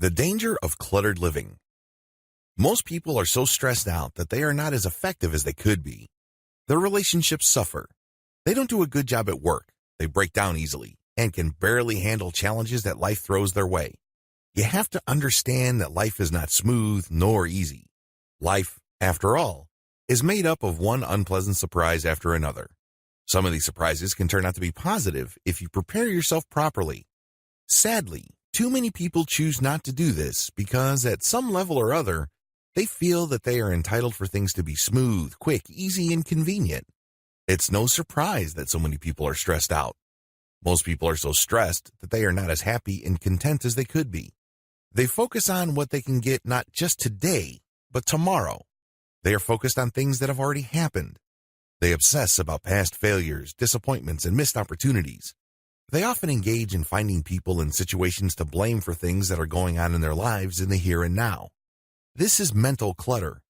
The danger of cluttered living. Most people are so stressed out that they are not as effective as they could be. Their relationships suffer. They don't do a good job at work. They break down easily and can barely handle challenges that life throws their way. You have to understand that life is not smooth nor easy. Life, after all, is made up of one unpleasant surprise after another. Some of these surprises can turn out to be positive if you prepare yourself properly. Sadly, too many people choose not to do this because at some level or other, they feel that they are entitled for things to be smooth, quick, easy, and convenient. It's no surprise that so many people are stressed out. Most people are so stressed that they are not as happy and content as they could be. They focus on what they can get not just today, but tomorrow. They are focused on things that have already happened. They obsess about past failures, disappointments, and missed opportunities. They often engage in finding people and situations to blame for things that are going on in their lives in the here and now. This is mental clutter.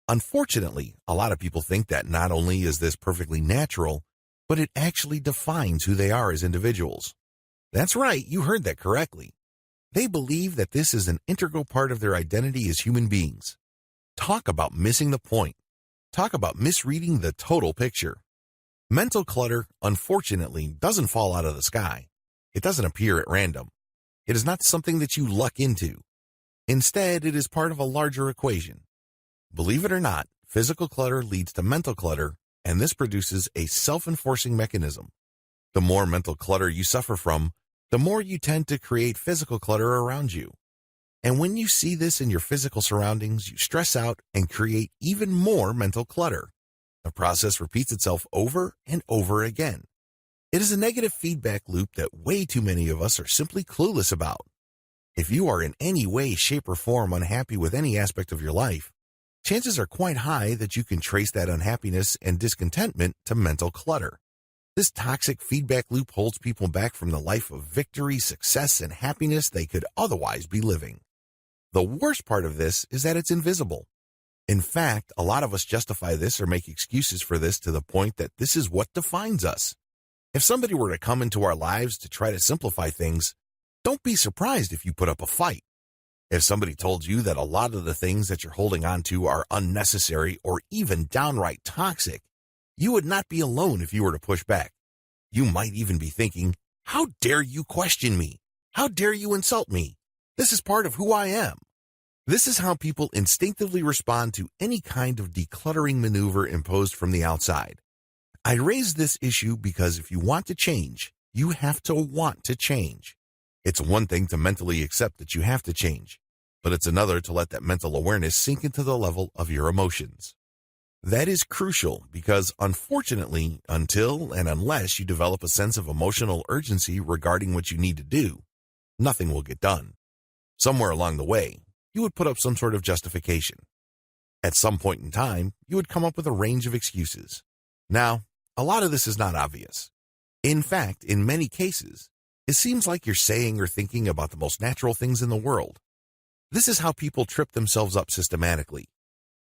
Unfortunately, a lot of people think that not only is this perfectly natural, but it actually defines who they are as individuals. That's right, you heard that correctly. They believe that this is an integral part of their identity as human beings. Talk about missing the point. Talk about misreading the total picture. Mental clutter, unfortunately, doesn't fall out of the sky. It doesn't appear at random. It is not something that you luck into. Instead, it is part of a larger equation. Believe it or not, physical clutter leads to mental clutter, and this produces a self-enforcing mechanism. The more mental clutter you suffer from, the more you tend to create physical clutter around you. And when you see this in your physical surroundings, you stress out and create even more mental clutter. The process repeats itself over and over again. It is a negative feedback loop that way too many of us are simply clueless about. If you are in any way, shape, or form unhappy with any aspect of your life, chances are quite high that you can trace that unhappiness and discontentment to mental clutter. This toxic feedback loop holds people back from the life of victory, success, and happiness they could otherwise be living. The worst part of this is that it's invisible. In fact, a lot of us justify this or make excuses for this to the point that this is what defines us. If somebody were to come into our lives to try to simplify things, don't be surprised if you put up a fight. If somebody told you that a lot of the things that you're holding on to are unnecessary or even downright toxic, you would not be alone if you were to push back. You might even be thinking, how dare you question me? How dare you insult me? This is part of who I am. This is how people instinctively respond to any kind of decluttering maneuver imposed from the outside. I raise this issue because if you want to change, you have to want to change. It's one thing to mentally accept that you have to change, but it's another to let that mental awareness sink into the level of your emotions. That is crucial because, unfortunately, until and unless you develop a sense of emotional urgency regarding what you need to do, nothing will get done. Somewhere along the way, you would put up some sort of justification. At some point in time, you would come up with a range of excuses. Now, a lot of this is not obvious. In fact, in many cases, it seems like you're saying or thinking about the most natural things in the world. This is how people trip themselves up systematically.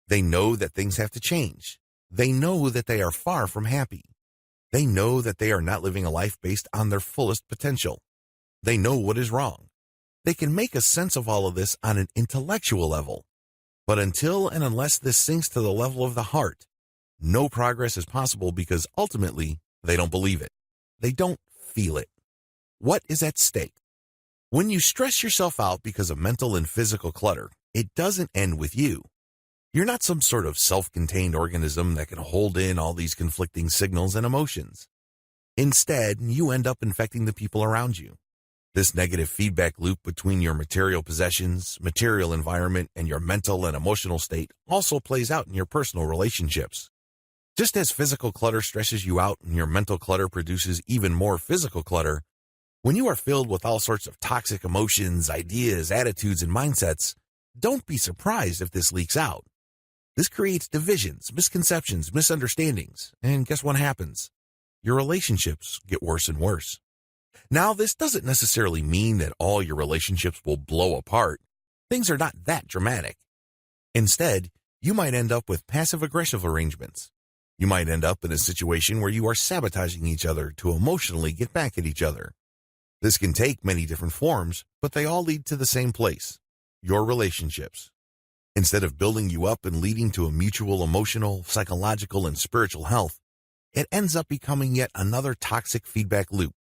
They know that things have to change. They know that they are far from happy. They know that they are not living a life based on their fullest potential. They know what is wrong. They can make a sense of all of this on an intellectual level. But until and unless this sinks to the level of the heart, no progress is possible because ultimately they don't believe it. They don't feel it. What is at stake? When you stress yourself out because of mental and physical clutter, it doesn't end with you. You're not some sort of self-contained organism that can hold in all these conflicting signals and emotions. Instead, you end up infecting the people around you. This negative feedback loop between your material possessions, material environment, and your mental and emotional state also plays out in your personal relationships. Just as physical clutter stresses you out and your mental clutter produces even more physical clutter, when you are filled with all sorts of toxic emotions, ideas, attitudes, and mindsets, don't be surprised if this leaks out. This creates divisions, misconceptions, misunderstandings, and guess what happens? Your relationships get worse and worse. Now, this doesn't necessarily mean that all your relationships will blow apart. Things are not that dramatic. Instead, you might end up with passive-aggressive arrangements. You might end up in a situation where you are sabotaging each other to emotionally get back at each other. This can take many different forms, but they all lead to the same place, your relationships. Instead of building you up and leading to a mutual emotional, psychological, and spiritual health, it ends up becoming yet another toxic feedback loop.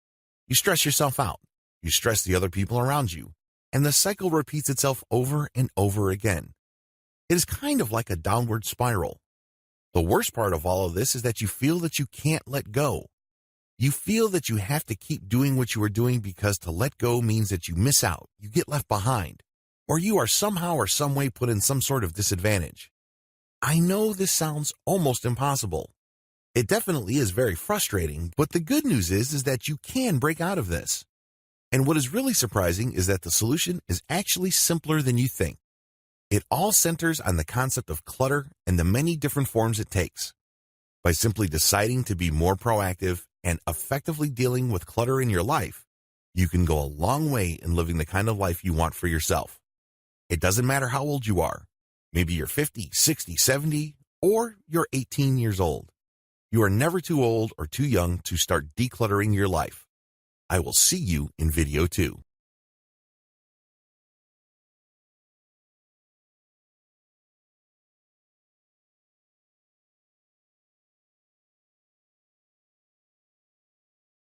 You stress yourself out, you stress the other people around you, and the cycle repeats itself over and over again. It is kind of like a downward spiral. The worst part of all of this is that you feel that you can't let go. You feel that you have to keep doing what you are doing because to let go means that you miss out, you get left behind, or you are somehow or some way put in some sort of disadvantage. I know this sounds almost impossible. It definitely is very frustrating, but the good news is that you can break out of this. And what is really surprising is that the solution is actually simpler than you think. It all centers on the concept of clutter and the many different forms it takes. By simply deciding to be more proactive and effectively dealing with clutter in your life, you can go a long way in living the kind of life you want for yourself. It doesn't matter how old you are. Maybe you're 50, 60, 70, or you're 18 years old. You are never too old or too young to start decluttering your life. I will see you in video 2.